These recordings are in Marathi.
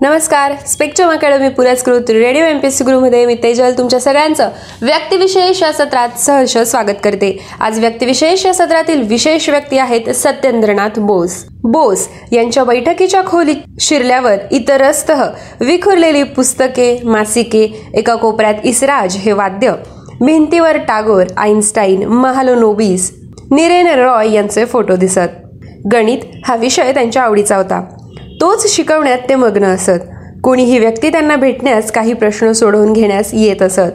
नमस्कार. स्पेक्ट्रम अकॅडमी पुरस्कृत रेडिओ एमपीएससी गुरुमध्ये मी तेजल तुमच्या सगळ्यांचं व्यक्तिविशेष या सत्रात सहर्ष स्वागत करते. आज व्यक्तिविशेष या सत्रातील विशेष व्यक्ती आहेत सत्येंद्रनाथ बोस. बोस यांच्या बैठकीच्या खोलीत शिरल्यावर इतरस्तः विखुरलेली पुस्तके, मासिके, एका कोपऱ्यात इसराज हे वाद्य, भिंतीवर टागोर, आईन्स्टाईन, महालनोबिस, निरेन रॉय यांचे फोटो दिसत. गणित हा विषय त्यांच्या आवडीचा होता. तोच शिकवण्यात ते मग्न असत. कोणीही व्यक्ती त्यांना भेटण्यास, काही प्रश्न सोडवून घेण्यास येत असत.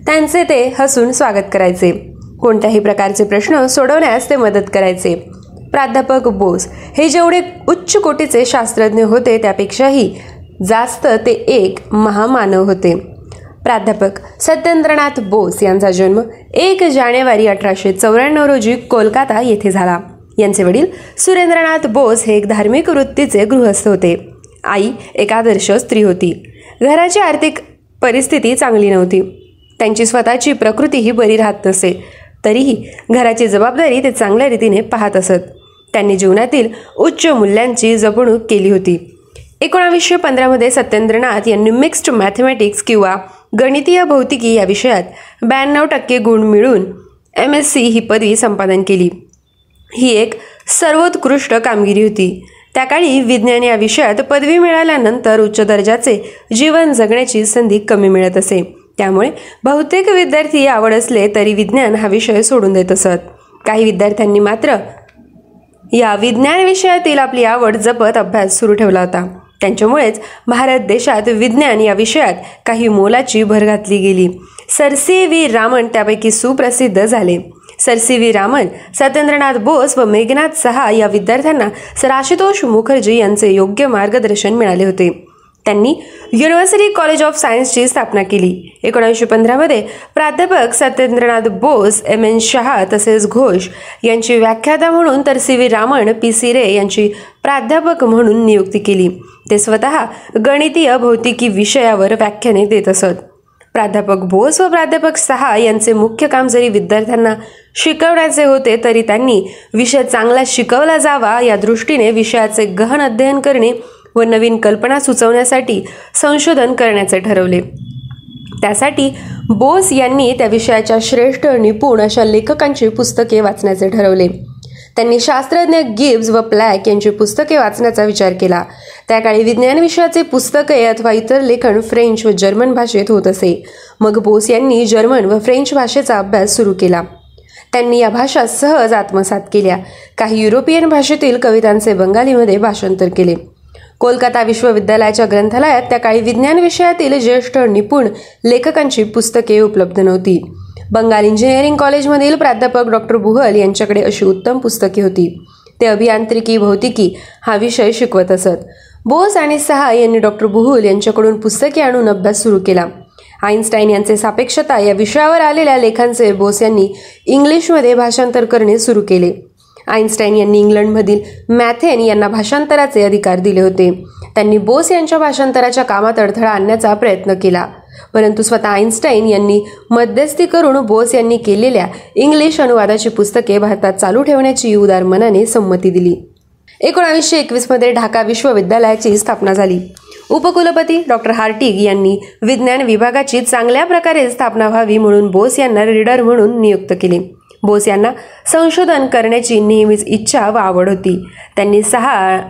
त्यांचे ते हसून स्वागत करायचे. कोणत्याही प्रकारचे प्रश्न सोडवण्यास ते मदत करायचे. प्राध्यापक बोस हे जेवढे उच्च कोटीचे शास्त्रज्ञ होते त्यापेक्षाही जास्त ते एक महामानव होते. प्राध्यापक सत्येंद्रनाथ बोस यांचा जन्म 1 जानेवारी 1894 रोजी कोलकाता येथे झाला. यांचे वडील सुरेंद्रनाथ बोस हे एक धार्मिक वृत्तीचे गृहस्थ होते. आई एक आदर्श स्त्री होती. घराची आर्थिक परिस्थिती चांगली नव्हती. त्यांची स्वतःची प्रकृतीही बरी राहत नसे. तरीही घराची जबाबदारी ते चांगल्या रीतीने पाहत असत. त्यांनी जीवनातील उच्च मूल्यांची जपणूक केली होती. 1915 सत्येंद्रनाथ यांनी मिक्स्ड मॅथमॅटिक्स किंवा गणितीय भौतिकी या विषयात 92% गुण मिळवून MSc ही पदवी संपादन केली. ही एक सर्वोत्कृष्ट कामगिरी होती. त्या काळी विज्ञान या विषयात पदवी मिळाल्यानंतर उच्च दर्जाचे जीवन जगण्याची संधी कमी मिळत असे. त्यामुळे बहुतेक विद्यार्थी आवड असले तरी विज्ञान हा विषय सोडून देत असत. काही विद्यार्थ्यांनी मात्र या विज्ञान विषयातील आपली आवड जपत अभ्यास सुरू ठेवला होता. त्यांच्यामुळेच भारत देशात विज्ञान या विषयात काही मोलाची भर घातली गेली. Sir C.V. रामन त्यापैकी सुप्रसिद्ध झाले. Sir C.V. रामन, सत्येंद्रनाथ बोस व मेघनाथ सहा या विद्यार्थ्यांना सर आशुतोष मुखर्जी यांचे योग्य मार्गदर्शन मिळाले होते. त्यांनी युनिव्हर्सिटी कॉलेज ऑफ सायन्सची स्थापना केली. 1915 प्राध्यापक सत्येंद्रनाथ बोस, M.N. शहा तसेच घोष यांची व्याख्याता म्हणून तर C.V. रामन, P.C. रे यांची प्राध्यापक म्हणून नियुक्ती केली. ते स्वतः गणितीय भौतिकी विषयावर व्याख्याने देत असत. प्राध्यापक बोस व प्राध्यापक सहा यांचे मुख्य काम जरी विद्यार्थ्यांना शिकवण्याचे होते तरी त्यांनी विषय चांगला शिकवला जावा या दृष्टीने विषयाचे गहन अध्ययन करणे व नवीन कल्पना सुचवण्यासाठी संशोधन करण्याचे ठरवले. त्यासाठी बोस यांनी त्या विषयाच्या श्रेष्ठ निपुण अशा लेखकांची पुस्तके वाचण्याचे ठरवले. त्यांनी शास्त्रज्ञ गिब्स व प्लॅक यांची पुस्तके वाचण्याचा विचार केला. त्या काळी विज्ञान विषयाचे पुस्तके अथवा इतर लेखन फ्रेंच व जर्मन भाषेत होत असे. मग बोस यांनी जर्मन व फ्रेंच भाषेचा अभ्यास सुरू केला. त्यांनी या भाषा सहज आत्मसात केल्या. काही युरोपियन भाषेतील कवितांचे बंगालीमध्ये भाषांतर केले. कोलकाता विश्वविद्यालयाच्या ग्रंथालयात त्या काळी विज्ञान विषयातील ज्येष्ठ निपुण लेखकांची पुस्तके उपलब्ध नव्हती. बंगाल इंजिनिअरिंग कॉलेजमधील प्राध्यापक डॉ. बुहल यांच्याकडे अशी उत्तम पुस्तके होती. ते अभियांत्रिकी भौतिकी हा विषय शिकवत असत. बोस आणि सहा यांनी डॉ. बुहल यांच्याकडून पुस्तके आणून अभ्यास सुरू केला. आईन्स्टाईन यांचे सापेक्षता या विषयावर आलेल्या लेखांचे बोस यांनी इंग्लिशमध्ये भाषांतर करणे सुरू केले. आईन्स्टाईन यांनी इंग्लंडमधील मॅथेन यांना भाषांतराचे अधिकार दिले होते. त्यांनी बोस यांच्या भाषांतराच्या कामात अडथळा आणण्याचा प्रयत्न केला. परंतु स्वतः आईन्स्टाईन यांनी मध्यस्थी करून बोस यांनी केलेल्या इंग्लिश अनुवादाची पुस्तके भारतात चालू ठेवण्याची उदार मनाने संमती दिली. 1921 ढाका विश्वविद्यालयाची स्थापना झाली. उपकुलपती डॉ. हार्टिग यांनी विज्ञान विभागाची चांगल्या प्रकारे स्थापना व्हावी म्हणून बोस यांना रीडर म्हणून नियुक्त केले. बोस यांना संशोधन करण्याची नेहमीच इच्छा व आवड होती. त्यांनी सहा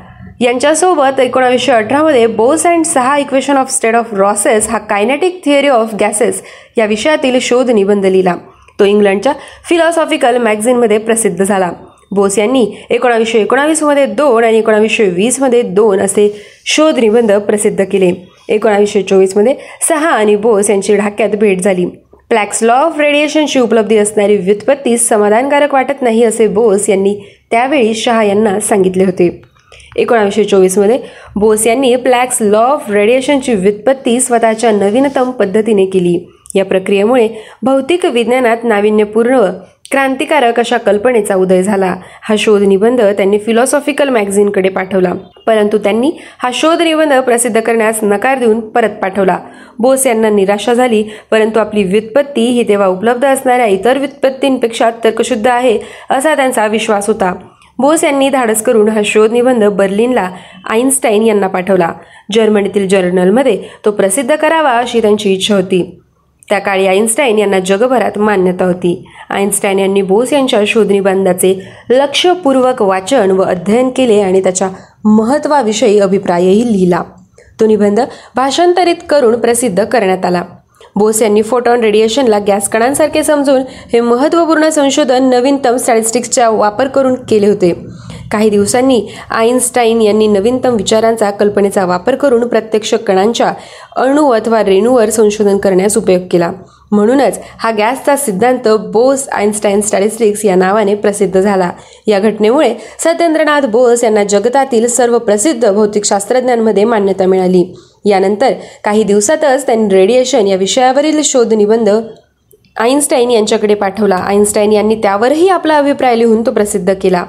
यांच्यासोबत 1918 बोस अँड सहा इक्वेशन ऑफ स्टेट ऑफ रॉसेस हा कायनेटिक थिअरी ऑफ गॅसेस या विषयातील शोध निबंध लिहिला. तो इंग्लंडच्या फिलॉसॉफिकल मॅगझिनमध्ये प्रसिद्ध झाला. बोस यांनी 1919 2 आणि 1920 2 असे शोध निबंध प्रसिद्ध केले. 1924 सहा आणि बोस यांची ढाक्यात भेट झाली. प्लॅक्स लॉ ऑफ रेडिएशनची उपलब्धी असणारी व्युत्पत्ती समाधानकारक वाटत नाही असे बोस यांनी त्यावेळी शहा यांना सांगितले होते. 1924 बोस यांनी प्लॅक्स लॉ ऑफ रेडिएशनची व्युत्पत्ती स्वतःच्या नवीनतम पद्धतीने केली. या प्रक्रियेमुळे भौतिक विज्ञानात नाविन्यपूर्ण क्रांतिकारक अशा कल्पनेचा उदय झाला. हा शोध निबंध त्यांनी फिलॉसॉफिकल मॅगझिनकडे पाठवला. परंतु त्यांनी हा शोध निबंध प्रसिद्ध करण्यास नकार देऊन परत पाठवला. बोस यांना निराशा झाली. परंतु आपली व्युत्पत्ती ही तेव्हा उपलब्ध असणाऱ्या इतर व्युत्पत्तींपेक्षा तर्कशुद्ध आहे असा त्यांचा विश्वास होता. बोस यांनी धाडस करून हा शोध निबंध बर्लिनला आईन्स्टाईन यांना पाठवला. जर्मनीतील जर्नलमध्ये तो प्रसिद्ध करावा अशी त्यांची इच्छा होती. त्या काळी आईन्स्टाईन यांना जगभरात मान्यता होती. आईन्स्टाईन यांनी बोस यांच्या शोधनिबंधाचे लक्षपूर्वक वाचन व अध्ययन केले आणि त्याच्या महत्त्वाविषयी अभिप्रायही लिहिला. तो निबंध भाषांतरित करून प्रसिद्ध करण्यात आला. बोस यांनी फोटॉन रेडिएशनला गॅस कणांसारखे समजून हे महत्त्वपूर्ण संशोधन नवीनतम स्टॅटिस्टिक्सचा वापर करून केले होते. काही दिवसांनी आईन्स्टाईन यांनी नवीनतम विचारांचा कल्पनेचा वापर करून प्रत्यक्ष कणांच्या अणू अथवा रेणूवर संशोधन करण्यास उपयोग केला. म्हणूनच हा गॅसचा सिद्धांत बोस आईन्स्टाईन स्टॅटिस्टिक्स या नावाने प्रसिद्ध झाला. या घटनेमुळे सत्येंद्रनाथ बोस यांना जगतातील सर्व प्रसिद्ध भौतिकशास्त्रज्ञांमध्ये मान्यता मिळाली. यानंतर काही दिवसातच त्यांनी रेडिएशन या विषयावरील शोध निबंध आईन्स्टाईन यांच्याकडे पाठवला. आईन्स्टाईन यांनी त्यावरही आपला अभिप्राय लिहून तो प्रसिद्ध केला.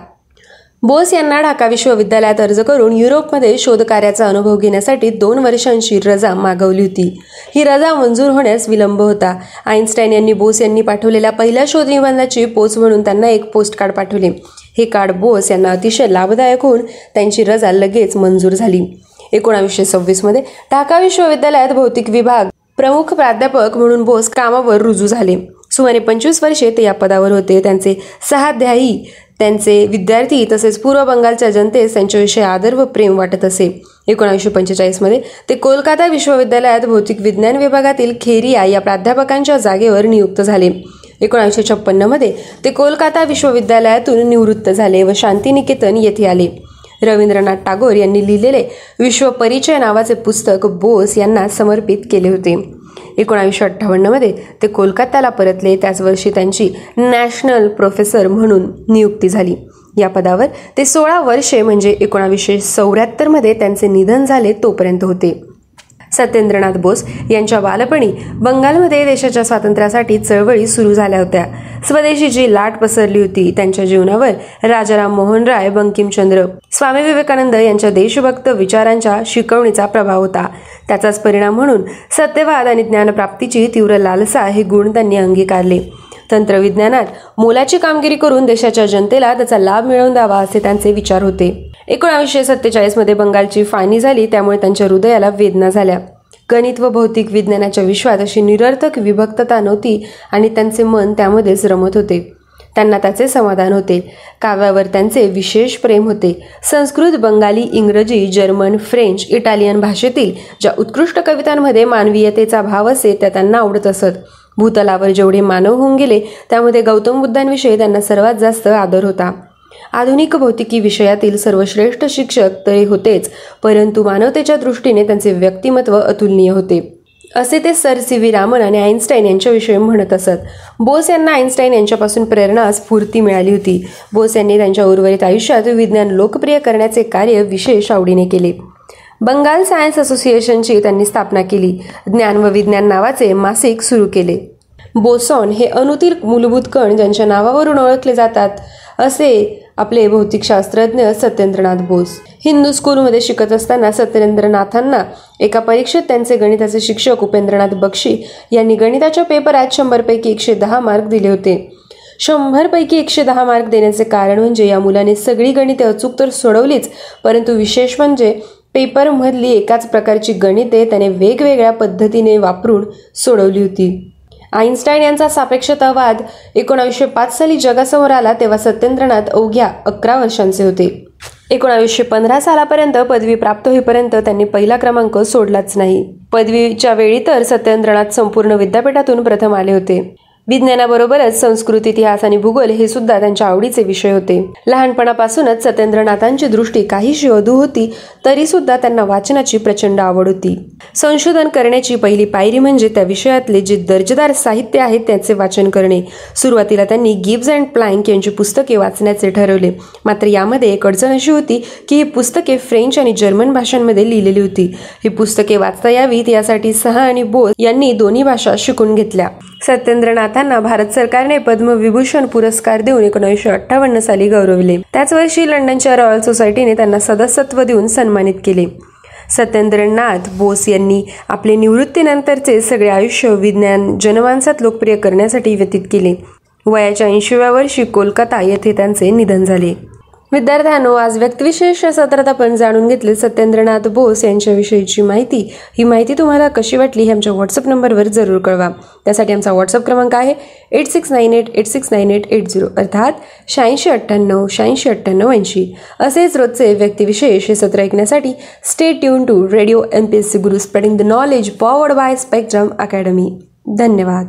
बोस यांना ढाका विश्वविद्यालयात अर्ज करून युरोपमध्ये शोधकार्याचा अनुभव घेण्यासाठी 2 वर्षांची रजा मागवली होती. ही रजा मंजूर होण्यास विलंब होता. आईन्स्टाईन यांनी बोस यांनी पाठवलेल्या पहिल्या शोध निबंधाची पोच म्हणून त्यांना एक पोस्टकार्ड पाठवले. हे कार्ड बोस यांना अतिशय लाभदायक होऊन त्यांची रजा लगेच मंजूर झाली. 1926 मध्ये ढाका विश्वविद्यालयात भौतिक विभाग प्रमुख प्राध्यापक म्हणून बोस कामावर रुजू झाले. सुमारे 25 वर्षे ते या पदावर होते. त्यांचे सहाध्यायी, त्यांचे विद्यार्थी तसेच पूर्व बंगालच्या जनतेस त्यांच्याविषयी आदर व प्रेम वाटत असे. 1945 मध्ये ते कोलकाता विश्वविद्यालयात भौतिक विज्ञान विभागातील खेरिया या प्राध्यापकांच्या जागेवर नियुक्त झाले. 1956 मध्ये ते कोलकाता विश्वविद्यालयातून निवृत्त झाले व शांतिनिकेतन येथे आले. रवींद्रनाथ टागोर यांनी लिहिलेले विश्व परिचय नावाचे पुस्तक बोस यांना समर्पित केले होते. 1958 मध्ये ते कोलकात्याला परतले. त्याच वर्षी त्यांची नॅशनल प्रोफेसर म्हणून नियुक्ती झाली. या पदावर ते 16 वर्षे म्हणजे 1974 मध्ये त्यांचे निधन झाले तोपर्यंत होते. सत्येंद्रनाथ बोस यांच्या बालपणी बंगालमध्ये देशाच्या स्वातंत्र्यासाठी चळवळी सुरू झाल्या होत्या. स्वदेशीची लाट पसरली होती. त्यांच्या जीवनावर राजाराम मोहन राय, बंकिमचंद्र, स्वामी विवेकानंद यांच्या देशभक्त विचारांच्या शिकवणीचा प्रभाव होता. त्याचाच परिणाम म्हणून सत्यवाद आणि ज्ञानप्राप्तीची तीव्र लालसा हे गुण त्यांनी अंगीकारले. तंत्रविज्ञानात मोलाची कामगिरी करून देशाच्या जनतेला त्याचा लाभ मिळवून द्यावा असे त्यांचे विचार होते. 1947 मध्ये बंगालची फाळणी झाली. त्यामुळे त्यांच्या हृदयाला वेदना झाल्या. गणित व भौतिक विज्ञानाच्या विश्वात अशी निरर्थक विभक्तता नव्हती आणि त्यांचे मन त्यामध्येच रमत होते. त्यांना त्याचे समाधान होते. काव्यावर त्यांचे विशेष प्रेम होते. संस्कृत, बंगाली, इंग्रजी, जर्मन, फ्रेंच, इटालियन भाषेतील ज्या उत्कृष्ट कवितांमध्ये मानवीयतेचा भाव असे त्या त्यांना आवडत असत. भूतलावर जेवढे मानव होऊन गेले त्यामध्ये गौतम बुद्धांविषयी त्यांना सर्वात जास्त आदर होता. आधुनिक भौतिकी विषयातील सर्वश्रेष्ठ शिक्षक तरी होतेच, परंतु मानवतेच्या दृष्टीने त्यांचे व्यक्तिमत्व अतुलनीय होते असे ते सर सी.व्ही. रामन आणि आईन्स्टाईन यांच्याविषयी म्हणत असत. बोस यांना आईन्स्टाईन यांच्यापासून प्रेरणा, स्फूर्ती मिळाली होती. बोस यांनी त्यांच्या उर्वरित आयुष्यात विज्ञान लोकप्रिय करण्याचे कार्य विशेष आवडीने केले. बंगाल सायन्स असोसिएशनची त्यांनी स्थापना केली. ज्ञान व विज्ञान नावाचे मासिक सुरू केले. बोसॉन हे अणूतील मूलभूत कण ज्यांच्या नावावरून ओळखले जातात असे आपले भौतिकशास्त्रज्ञ सत्येंद्रनाथ बोस. हिंदू स्कूलमध्ये शिकत असताना सत्येंद्रनाथांना एका परीक्षेत त्यांचे गणिताचे शिक्षक उपेंद्रनाथ बक्षी यांनी गणिताच्या पेपरात 100 पैकी 110 मार्क दिले होते. 100 पैकी 110 मार्क देण्याचे कारण म्हणजे या मुलाने सगळी गणिते अचूक तर सोडवलीच, परंतु विशेष म्हणजे पेपरमधली एकाच प्रकारची गणिते त्याने वेगवेगळ्या पद्धतीने वापरून सोडवली होती. आईन्स्टाईन यांचा सापेक्षतावाद 1905 साली जगासमोर आला तेव्हा सत्येंद्रनाथ अवघ्या 11 वर्षांचे होते. 1915 सालापर्यंत पदवी प्राप्त होईपर्यंत त्यांनी पहिला क्रमांक सोडलाच नाही. पदवीच्या वेळी तर सत्येंद्रनाथ संपूर्ण विद्यापीठातून प्रथम आले होते. विज्ञानाबरोबरच संस्कृत, इतिहास आणि भूगोल हे सुद्धा त्यांच्या आवडीचे विषय होते. लहानपणापासूनच सत्येंद्रनाथांची दृष्टी काहीशी अधू होती, तरी सुद्धा त्यांना वाचनाची प्रचंड आवड होती. संशोधन करण्याची पहिली पायरी म्हणजे त्या विषयातले जे दर्जेदार साहित्य आहे त्याचे वाचन करणे. सुरुवातीला त्यांनी गिब्स अँड प्लँक यांची पुस्तके वाचण्याचे ठरवले. मात्र यामध्ये एक अडचण अशी होती की ही पुस्तके फ्रेंच आणि जर्मन भाषांमध्ये लिहिलेली होती. ही पुस्तके वाचता यावीत यासाठी सहा आणि बोस यांनी दोन्ही भाषा शिकून घेतल्या. सत्येंद्रनाथांना भारत सरकारने पद्मविभूषण पुरस्कार देऊन 1958 साली गौरविले. त्याच वर्षी लंडनच्या रॉयल सोसायटीने त्यांना सदस्यत्व देऊन सन्मानित केले. सत्येंद्रनाथ बोस यांनी आपले निवृत्तीनंतरचे सगळे आयुष्य विज्ञान जनमानसात लोकप्रिय करण्यासाठी व्यतीत केले. वयाच्या 80व्या वर्षी कोलकाता येथे त्यांचे निधन झाले. विद्यार्थ्यांनो, आज व्यक्तिविशेष या सत्रात आपण जाणून घेतले सत्येंद्रनाथ बोस यांच्याविषयीची माहिती. ही माहिती तुम्हाला कशी वाटली हे आमच्या व्हॉट्सअप नंबरवर जरूर कळवा. त्यासाठी आमचा व्हॉट्सअप क्रमांक आहे 8698869880 अर्थात 8698869880. असेच रोजचे व्यक्तिविशेष हे सत्र ऐकण्यासाठी stay tune to radio MPSC Guru, spreading the knowledge, powered by Spectrum Academy. धन्यवाद.